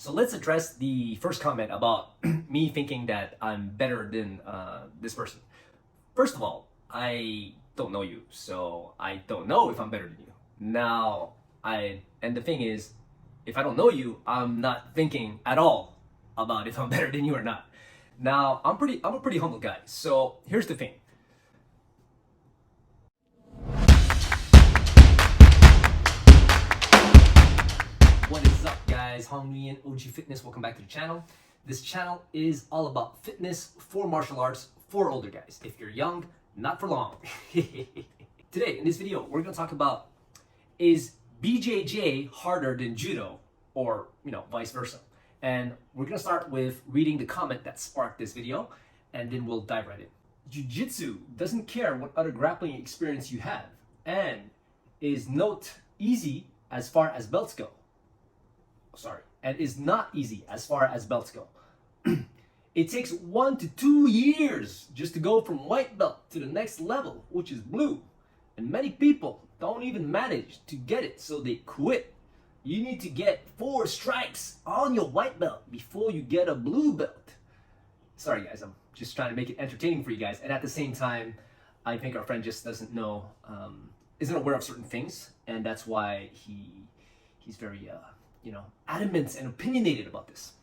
So let's address the first comment about me thinking that I'm better than this person. First of all, I don't know you, so I don't know if I'm better than you. And the thing is, if I don't know you, I'm not thinking at all about if I'm better than you or not. Now, I'm a pretty humble guy. So here's the thing. What is up, guys? Nguyen, OG Fitness. Welcome back to the channel. This channel is all about fitness for martial arts for older guys. If you're young, not for long. Today, in this video, we're going to talk about, is BJJ harder than judo, or vice versa? And we're going to start with reading the comment that sparked this video, and then we'll dive right in. Jiu-jitsu doesn't care what other grappling experience you have, and is not easy as far as belts go. And is not easy as far as belts go. It takes 1 to 2 years just to go from white belt to the next level, which is blue. And many people don't even manage to get it, so they quit. You need to get 4 stripes on your white belt before you get a blue belt. Sorry guys, I'm just trying to make it entertaining for you guys. And at the same time, I think our friend just doesn't know, isn't aware of certain things. And that's why he's very, adamant and opinionated about this.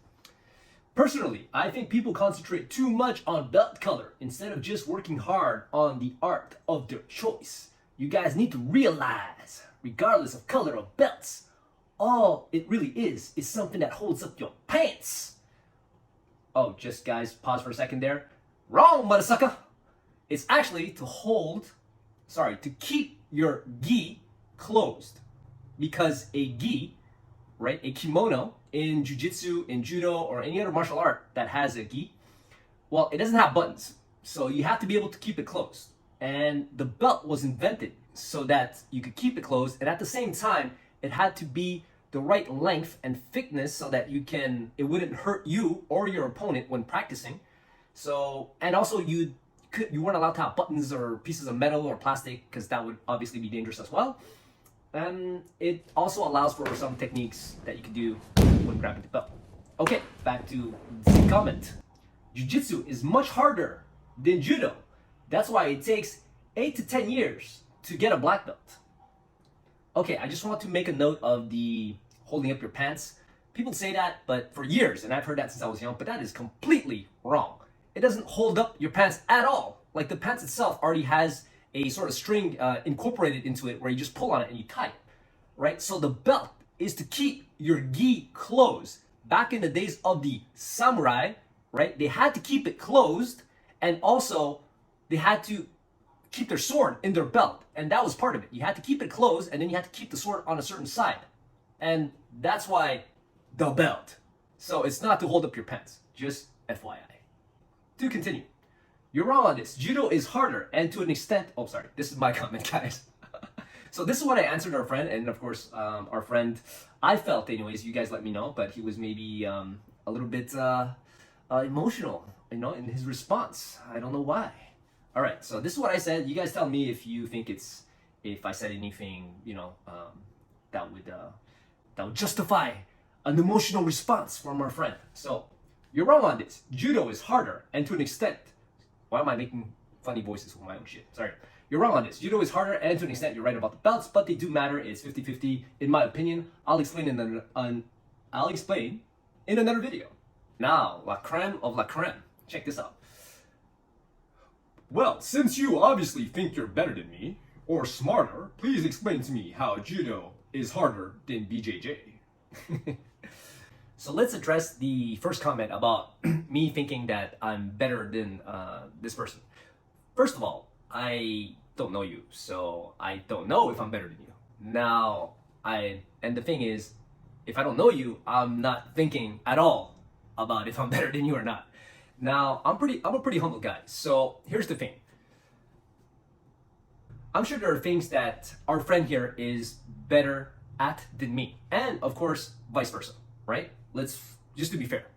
Personally, I think people concentrate too much on belt color instead of just working hard on the art of their choice. You guys need to realize, regardless of color of belts, all it really is something that holds up your pants. Oh, just guys, pause for a second there. Wrong, motherfucker. It's actually to keep your gi closed. Because a gi, right, a kimono in jiu-jitsu, in judo, or any other martial art that has a gi, well, it doesn't have buttons. So you have to be able to keep it closed. And the belt was invented so that you could keep it closed, and at the same time, it had to be the right length and thickness so that it wouldn't hurt you or your opponent when practicing. So, and also you weren't allowed to have buttons or pieces of metal or plastic, because that would obviously be dangerous as well. And it also allows for some techniques that you can do when grabbing the belt. Okay, back to the comment. Jiu-jitsu is much harder than judo. That's why it takes 8 to 10 years to get a black belt. Okay, I just want to make a note of the holding up your pants. People say that, but for years, and I've heard that since I was young, but that is completely wrong. It doesn't hold up your pants at all. Like, the pants itself already has a sort of string incorporated into it where you just pull on it and you tie it, right? So the belt is to keep your gi closed. Back in the days of the samurai, right, they had to keep it closed, and also they had to keep their sword in their belt, and that was part of it. You had to keep it closed, and then you had to keep the sword on a certain side, and that's why the belt. So it's not to hold up your pants, just FYI. To continue, you're wrong on this. Judo is harder, and to an extent, this is my comment, guys. So this is what I answered our friend, and of course, our friend, I felt anyways, you guys let me know, but he was maybe a little bit emotional, in his response. I don't know why. All right, so this is what I said. You guys tell me if you think if I said anything, that would justify an emotional response from our friend. So you're wrong on this. Judo is harder, and to an extent. Why am I making funny voices with my own shit? Sorry. You're wrong on this. Judo is harder, and to an extent, you're right about the belts, but they do matter. It's 50-50, in my opinion. I'll explain in another video. Now, la creme of la creme. Check this out. Well, since you obviously think you're better than me, or smarter, please explain to me how judo is harder than BJJ. So let's address the first comment about me thinking that I'm better than this person. First of all, I don't know you, so I don't know if I'm better than you. And the thing is, if I don't know you, I'm not thinking at all about if I'm better than you or not. Now, I'm a pretty humble guy, so here's the thing. I'm sure there are things that our friend here is better at than me, and of course, vice versa, right? Just to be fair.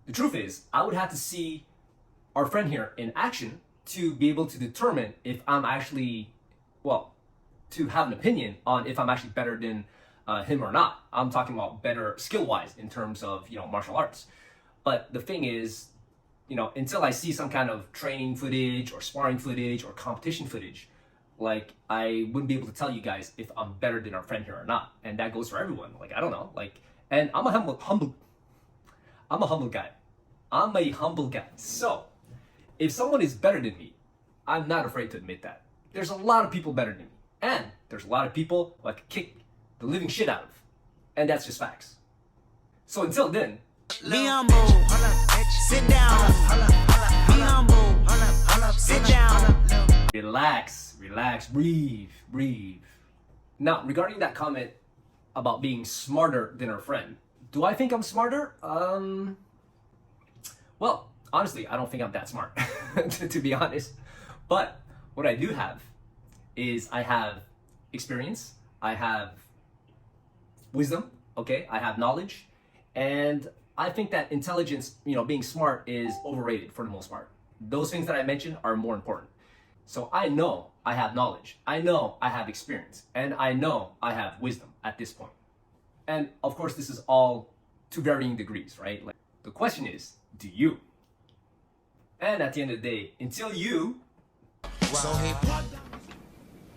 The truth is, I would have to see our friend here in action to be able to determine if I'm actually, to have an opinion on if I'm actually better than him or not. I'm talking about better skill-wise in terms of, martial arts. But the thing is, until I see some kind of training footage or sparring footage or competition footage, like, I wouldn't be able to tell you guys if I'm better than our friend here or not. And that goes for everyone. Like, I don't know. Like, and I'm a humble guy. I'm a humble guy. So, if someone is better than me, I'm not afraid to admit that. There's a lot of people better than me. And there's a lot of people who I could kick the living shit out of. And that's just facts. So until then, be humble, sit down. Be humble, sit down. Relax, breathe. Now, regarding that comment about being smarter than our friend, do I think I'm smarter? Well, honestly, I don't think I'm that smart, to be honest. But what I do have is I have experience, I have wisdom, okay? I have knowledge, and I think that intelligence, being smart is overrated for the most part. Those things that I mentioned are more important. So I know I have knowledge, I know I have experience, and I know I have wisdom at this point. And of course, this is all to varying degrees, right? Like, the question is, do you? And at the end of the day, until you...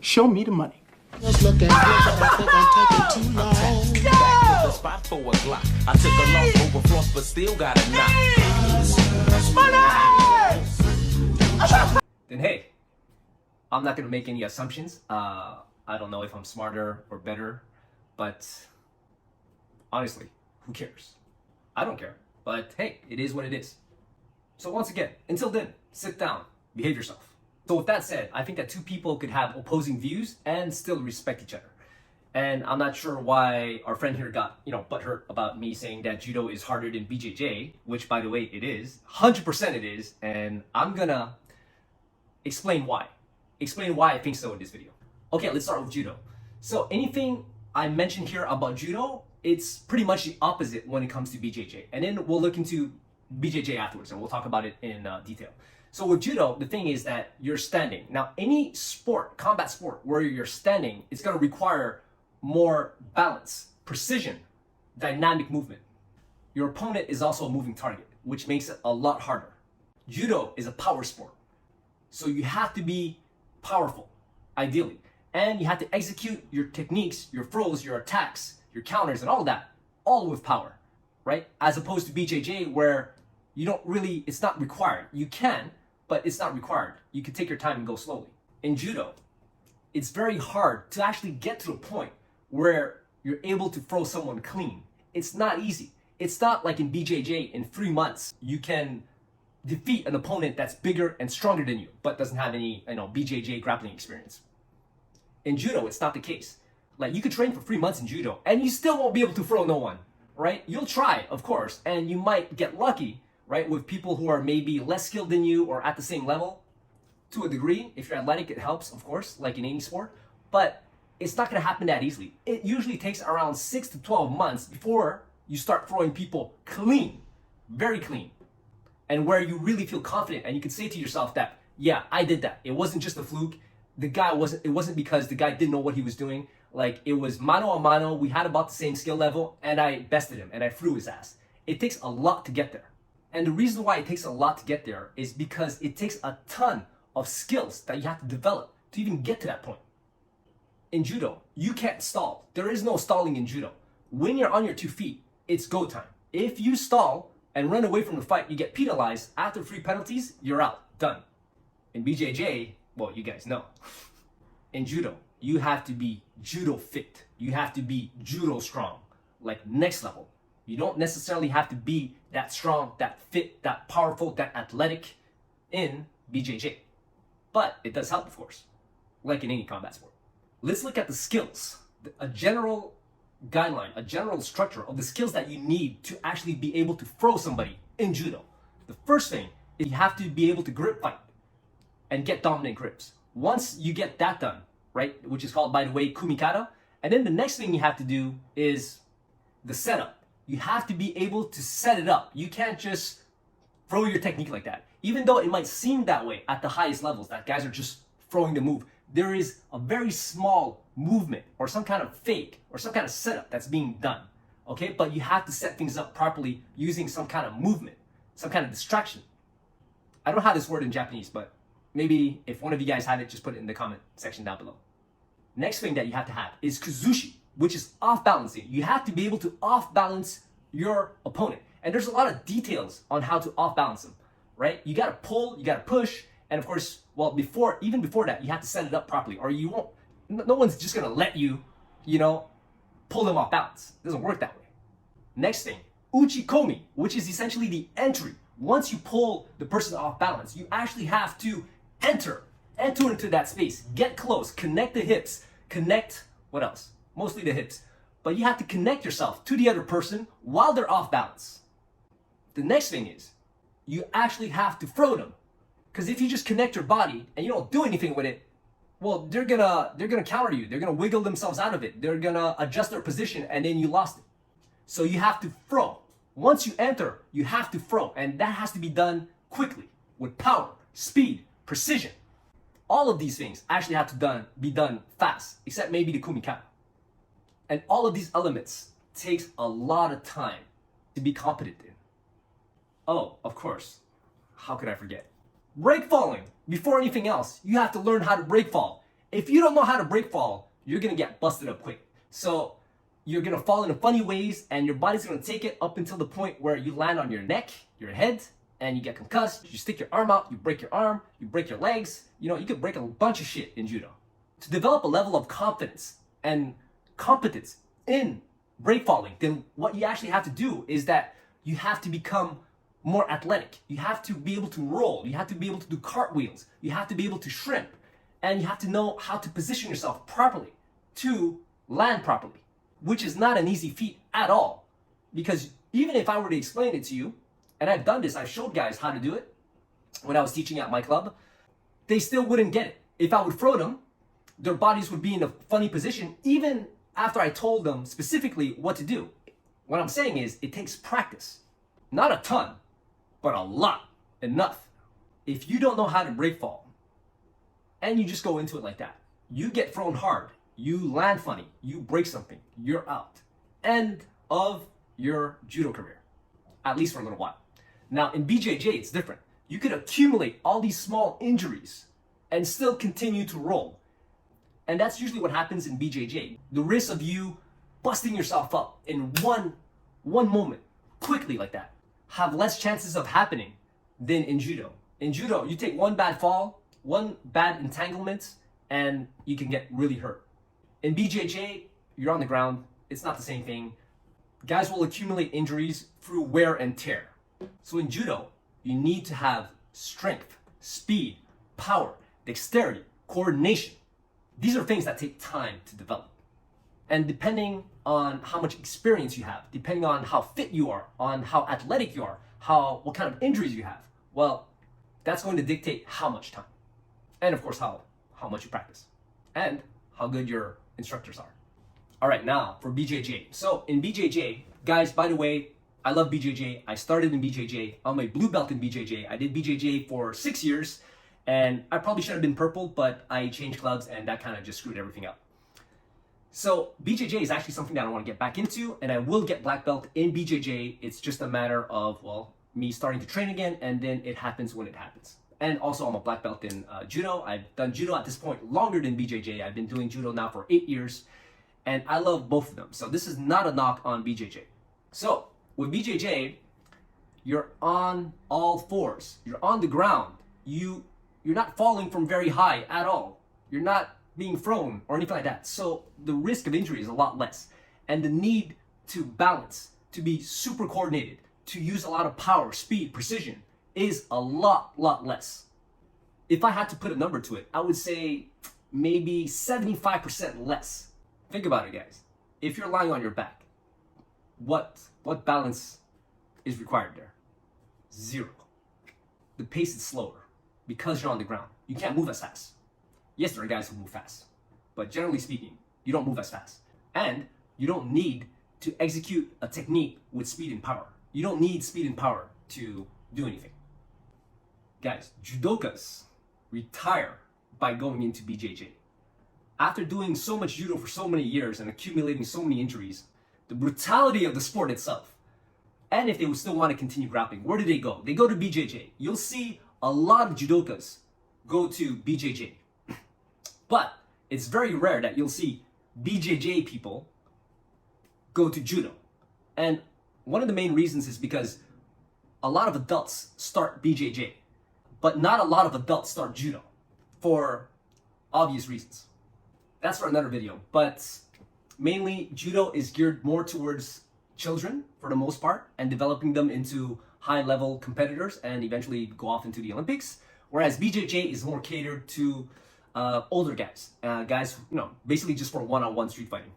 Show me the money. Just look at I think I'm taking too long. Back to the spot for a Glock. I took a loss over floss, but still got a knock. Then hey, I'm not gonna make any assumptions. I don't know if I'm smarter or better, but honestly, who cares? I don't care. But hey, it is what it is. So once again, until then, sit down, behave yourself. So with that said, I think that two people could have opposing views and still respect each other. And I'm not sure why our friend here got, butthurt about me saying that judo is harder than BJJ, which by the way, it is. 100% it is. And I'm gonna explain why. Explain why I think so in this video. Okay, let's start with judo. So anything I mentioned here about judo, it's pretty much the opposite when it comes to BJJ. And then we'll look into BJJ afterwards and we'll talk about it in detail. So with judo, the thing is that you're standing. Now, any sport, combat sport, where you're standing, it's gonna require more balance, precision, dynamic movement. Your opponent is also a moving target, which makes it a lot harder. Judo is a power sport. So you have to be powerful, ideally. And you have to execute your techniques, your throws, your attacks, your counters, and all of that, all with power, right? As opposed to BJJ, where you don't really, it's not required. You can, but it's not required. You can take your time and go slowly. In judo, it's very hard to actually get to a point where you're able to throw someone clean. It's not easy. It's not like in BJJ, in 3 months, you can defeat an opponent that's bigger and stronger than you, but doesn't have any, BJJ grappling experience. In judo, it's not the case. Like, you could train for 3 months in judo, and you still won't be able to throw no one, right? You'll try, of course, and you might get lucky, right, with people who are maybe less skilled than you or at the same level. To a degree, if you're athletic, it helps, of course, like in any sport, but it's not gonna happen that easily. It usually takes around 6 to 12 months before you start throwing people clean, very clean, and where you really feel confident and you can say to yourself that, yeah, I did that. It wasn't just a fluke. It wasn't because the guy didn't know what he was doing. Like, it was mano a mano, we had about the same skill level, and I bested him and I threw his ass. It takes a lot to get there. And the reason why it takes a lot to get there is because it takes a ton of skills that you have to develop to even get to that point. In judo, you can't stall. There is no stalling in judo. When you're on your 2 feet, it's go time. If you stall and run away from the fight, you get penalized. After 3 penalties, you're out, done. In BJJ, well, you guys know. In judo, you have to be judo fit. You have to be judo strong, like next level. You don't necessarily have to be that strong, that fit, that powerful, that athletic in BJJ. But it does help, of course, like in any combat sport. Let's look at the skills, a general guideline, a general structure of the skills that you need to actually be able to throw somebody in judo. The first thing is you have to be able to grip fight and get dominant grips. Once you get that done, right, which is called, by the way, kumikata, and then the next thing you have to do is the setup. You have to be able to set it up. You can't just throw your technique like that. Even though it might seem that way at the highest levels, that guys are just throwing the move there is a very small movement or some kind of fake or some kind of setup that's being done, okay? But you have to set things up properly using some kind of movement, some kind of distraction. I don't have this word in Japanese, but maybe if one of you guys have it, just put it in the comment section down below. Next thing that you have to have is kuzushi, which is off balancing. You have to be able to off balance your opponent. And there's a lot of details on how to off balance them, right? You gotta pull, you gotta push, and of course, well, even before that, you have to set it up properly, or you won't, no one's just gonna let you, pull them off balance. It doesn't work that way. Next thing, uchikomi, which is essentially the entry. Once you pull the person off balance, you actually have to enter into that space, get close, connect the hips, connect, what else? Mostly the hips. But you have to connect yourself to the other person while they're off balance. The next thing is, you actually have to throw them. Because if you just connect your body and you don't do anything with it, well, they're gonna counter you. They're gonna wiggle themselves out of it. They're gonna adjust their position, and then you lost it. So you have to throw. Once you enter, you have to throw, and that has to be done quickly, with power, speed, precision. All of these things actually have to be done fast, except maybe the kumikata. And all of these elements takes a lot of time to be competent in. Oh, of course. How could I forget? Break falling. Before anything else, you have to learn how to break fall. If you don't know how to break fall, you're gonna get busted up quick. So you're gonna fall in funny ways, and your body's gonna take it up until the point where you land on your neck, your head, and you get concussed. You stick your arm out, you break your arm, you break your legs. You could break a bunch of shit in judo. To develop a level of confidence and competence in break falling, then what you actually have to do is that you have to become more athletic. You have to be able to roll. You have to be able to do cartwheels. You have to be able to shrimp. And you have to know how to position yourself properly to land properly, which is not an easy feat at all. Because even if I were to explain it to you, and I've done this, I've showed guys how to do it when I was teaching at my club, they still wouldn't get it. If I would throw them, their bodies would be in a funny position, even after I told them specifically what to do. What I'm saying is, it takes practice. Not a ton, but a lot. Enough. If you don't know how to break fall, and you just go into it like that, you get thrown hard, you land funny, you break something, you're out. End of your judo career. At least for a little while. Now, in BJJ, it's different. You could accumulate all these small injuries and still continue to roll. And that's usually what happens in BJJ. The risk of you busting yourself up in one moment, quickly like that, have less chances of happening than in judo. In judo, you take one bad fall, one bad entanglement, and you can get really hurt. In BJJ, you're on the ground. It's not the same thing. Guys will accumulate injuries through wear and tear. So in judo, you need to have strength, speed, power, dexterity, coordination. These are things that take time to develop. And depending on how much experience you have, depending on how fit you are, on how athletic you are, what kind of injuries you have, well, that's going to dictate how much time. And of course, how much you practice. And how good your instructors are. All right, now for BJJ. So in BJJ, guys, by the way, I love BJJ. I started in BJJ. I'm a blue belt in BJJ. I did BJJ for 6 years, and I probably should have been purple, but I changed clubs, and that kind of just screwed everything up. So BJJ is actually something that I want to get back into, and I will get black belt in BJJ. It's just a matter of, well, me starting to train again, and then it happens when it happens. And also, I'm a black belt in judo. I've done judo at this point longer than BJJ. I've been doing judo now for 8 years. And I love both of them. So this is not a knock on BJJ. So with BJJ, you're on all fours. You're on the ground. You're not falling from very high at all. You're not being thrown or anything like that. So the risk of injury is a lot less. And the need to balance, to be super coordinated, to use a lot of power, speed, precision is a lot less. If I had to put a number to it, I would say maybe 75% less. Think about it, guys. If you're lying on your back, what balance is required there? Zero. The pace is slower because you're on the ground. You can't move as fast. Yes, there are guys who move fast, but generally speaking, you don't move as fast. And you don't need to execute a technique with speed and power. You don't need speed and power to do anything. Guys, judokas retire by going into BJJ. After doing so much judo for so many years and accumulating so many injuries, the brutality of the sport itself, and if they would still want to continue grappling, where do they go? They go to BJJ. You'll see a lot of judokas go to BJJ. But it's very rare that you'll see BJJ people go to judo. And one of the main reasons is because a lot of adults start BJJ, but not a lot of adults start judo for obvious reasons. That's for another video, but mainly judo is geared more towards children for the most part and developing them into high-level competitors and eventually go off into the Olympics, whereas BJJ is more catered to older guys, guys, basically just for one-on-one street fighting.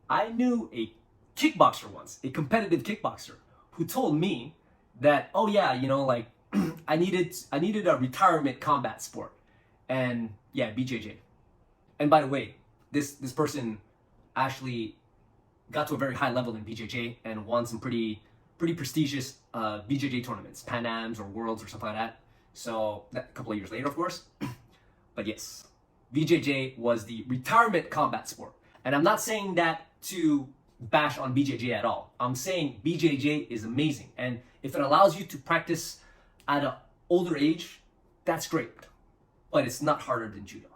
I knew a kickboxer once, a competitive kickboxer, who told me that, oh yeah, like I needed a retirement combat sport, and yeah, BJJ. And by the way, this person actually got to a very high level in BJJ and won some pretty prestigious BJJ tournaments, Pan Ams or Worlds or something like that. So that a couple of years later, of course. But yes, BJJ was the retirement combat sport. And I'm not saying that to bash on BJJ at all. I'm saying BJJ is amazing. And if it allows you to practice at an older age, that's great. But it's not harder than judo.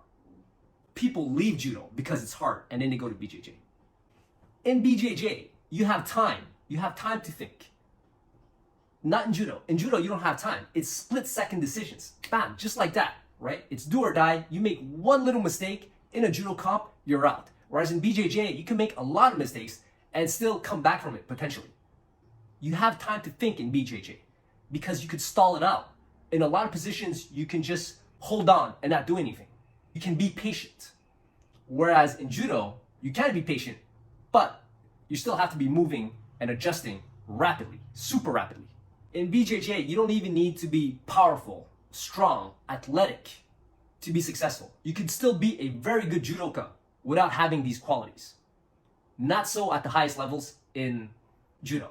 People leave judo because it's hard and then they go to BJJ. In BJJ, you have time. You have time to think. Not in judo. In judo, you don't have time. It's split-second decisions. Bam, just like that, right? It's do or die. You make one little mistake in a judo comp, you're out. Whereas in BJJ, you can make a lot of mistakes and still come back from it, potentially. You have time to think in BJJ because you could stall it out. In a lot of positions, you can just hold on and not do anything. You can be patient. Whereas in judo, you can be patient, but you still have to be moving and adjusting rapidly, super rapidly. In BJJ, you don't even need to be powerful, strong, athletic to be successful. You can still be a very good judoka without having these qualities. Not so at the highest levels in judo.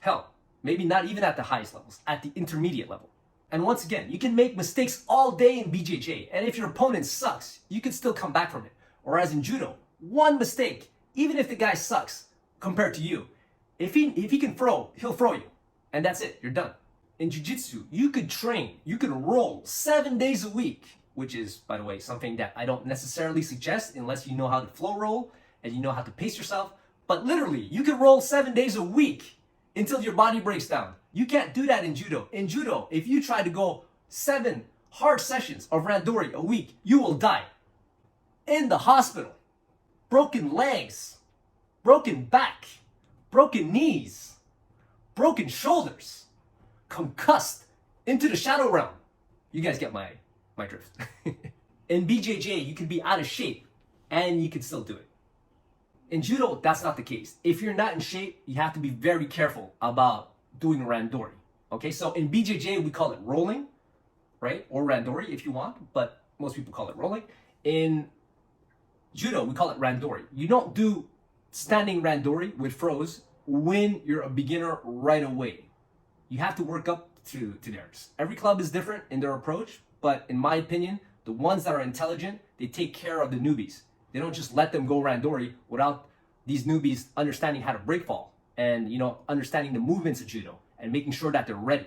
Hell, maybe not even at the highest levels, at the intermediate level. And once again, you can make mistakes all day in BJJ, and if your opponent sucks, you can still come back from it. Whereas in judo, one mistake, even if the guy sucks compared to you, if he can throw, he'll throw you. And that's it, you're done. In jiu-jitsu, you could train, you can roll 7 days a week, which is, by the way, something that I don't necessarily suggest unless you know how to flow roll and you know how to pace yourself. But literally, you can roll 7 days a week until your body breaks down. You can't do that in judo. In judo, if you try to go 7 hard sessions of randori a week, you will die. In the hospital. Broken legs, broken back, broken knees, broken shoulders, concussed into the shadow realm. You guys get my drift. In BJJ, you can be out of shape and you can still do it. In judo, that's not the case. If you're not in shape, you have to be very careful about doing randori. Okay, so in BJJ, we call it rolling, right? Or randori if you want, but most people call it rolling. In judo, we call it randori. You don't do standing randori with throws when you're a beginner right away. You have to work up to theirs. Every club is different in their approach, but in my opinion, the ones that are intelligent, they take care of the newbies. They don't just let them go randori without these newbies understanding how to break fall and, understanding the movements of judo and making sure that they're ready.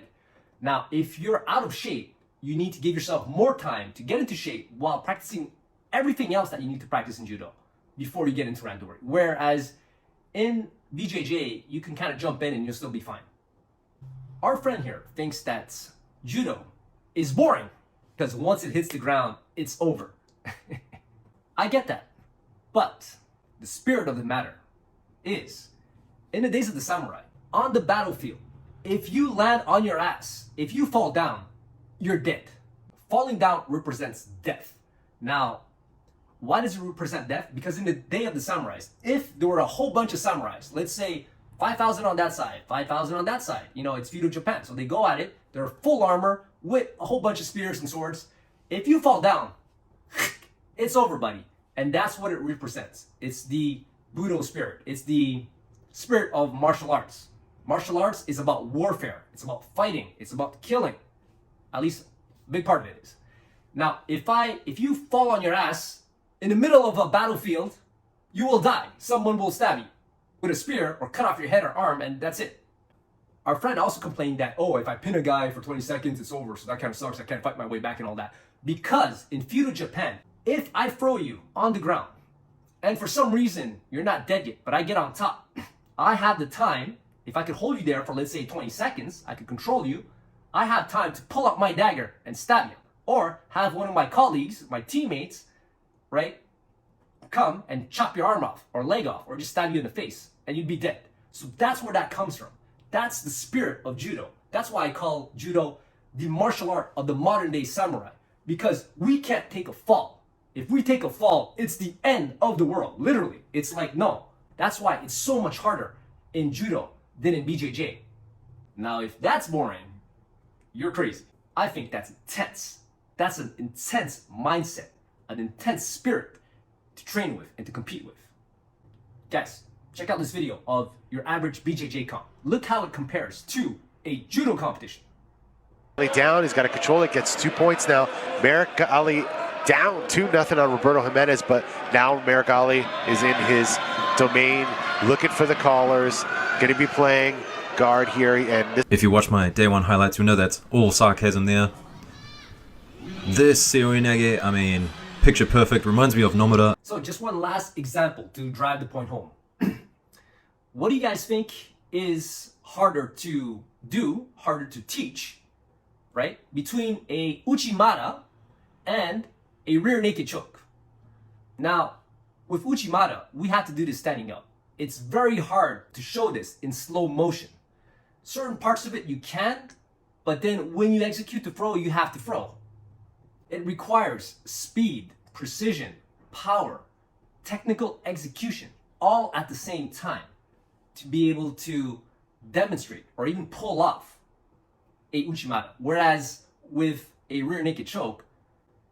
Now, if you're out of shape, you need to give yourself more time to get into shape while practicing everything else that you need to practice in judo before you get into randori. Whereas in BJJ, you can kind of jump in and you'll still be fine. Our friend here thinks that judo is boring because once it hits the ground, it's over. I get that. But the spirit of the matter is, in the days of the samurai, on the battlefield, if you land on your ass, if you fall down, you're dead. Falling down represents death. Now, why does it represent death? Because in the day of the samurais, if there were a whole bunch of samurais, let's say 5,000 on that side, 5,000 on that side, it's feudal Japan. So they go at it, they're full armor with a whole bunch of spears and swords. If you fall down, it's over, buddy. And that's what it represents. It's the Budo spirit. It's the spirit of martial arts. Martial arts is about warfare. It's about fighting. It's about killing. At least a big part of it is. Now, if you fall on your ass in the middle of a battlefield, you will die. Someone will stab you with a spear or cut off your head or arm, and that's it. Our friend also complained that, oh, if I pin a guy for 20 seconds, it's over, so that kind of sucks. I can't fight my way back and all that. Because in feudal Japan, if I throw you on the ground, and for some reason you're not dead yet, but I get on top, I have the time, if I could hold you there for, let's say, 20 seconds, I could control you, I have time to pull out my dagger and stab you. Or have one of my colleagues, my teammates, right, come and chop your arm off or leg off or just stab you in the face and you'd be dead. So that's where that comes from. That's the spirit of judo. That's why I call judo the martial art of the modern day samurai, because we can't take a fall. If we take a fall, it's the end of the world. Literally. It's like, no. That's why it's so much harder in judo than in BJJ. Now, if that's boring, you're crazy. I think that's intense. That's an intense mindset, an intense spirit to train with and to compete with. Guys, check out this video of your average BJJ comp. Look how it compares to a judo competition. Down, he's got to control it, gets 2 points now. Merrick Ali down 2-0 on Roberto Jimenez, but now Merrick Ali is in his domain, looking for the callers, going to be playing guard here. And if you watch my day one highlights, you'll know that's all sarcasm there. This Seoinage, I mean, picture perfect, reminds me of Nomura. So just one last example to drive the point home. What do you guys think is harder to do, harder to teach, right? Between a Uchimata and a rear naked choke. Now, with Uchimata, we have to do this standing up. It's very hard to show this in slow motion. Certain parts of it you can, but then when you execute the throw, you have to throw. It requires speed, precision, power, technical execution, all at the same time to be able to demonstrate or even pull off a Uchimata. Whereas with a rear naked choke,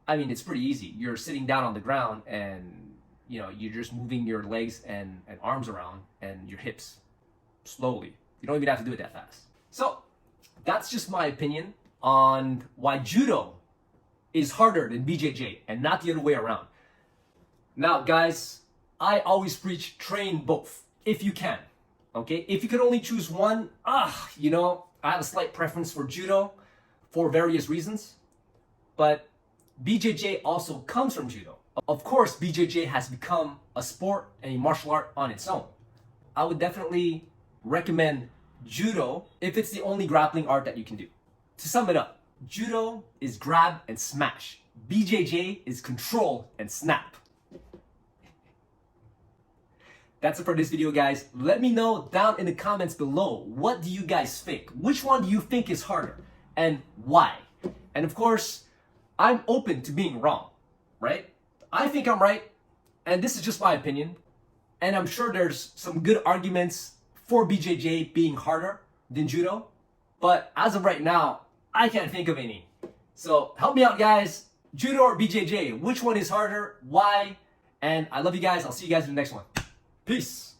I mean, it's pretty easy. You're sitting down on the ground and, you know, you're just moving your legs and arms around and your hips slowly. You don't even have to do it that fast. So that's just my opinion on why judo is harder than BJJ and not the other way around. Now, guys, I always preach train both if you can. Okay, if you could only choose one, you know, I have a slight preference for judo for various reasons, but BJJ also comes from judo. Of course, BJJ has become a sport and a martial art on its own. I would definitely recommend judo if it's the only grappling art that you can do. To sum it up, judo is grab and smash. BJJ is control and snap. That's it for this video, guys. Let me know down in the comments below, what do you guys think? Which one do you think is harder and why? And of course, I'm open to being wrong, right? I think I'm right, and this is just my opinion. And I'm sure there's some good arguments for BJJ being harder than judo. But as of right now, I can't think of any. So help me out, guys. Judo or BJJ? Which one is harder? Why? And I love you guys. I'll see you guys in the next one. Peace.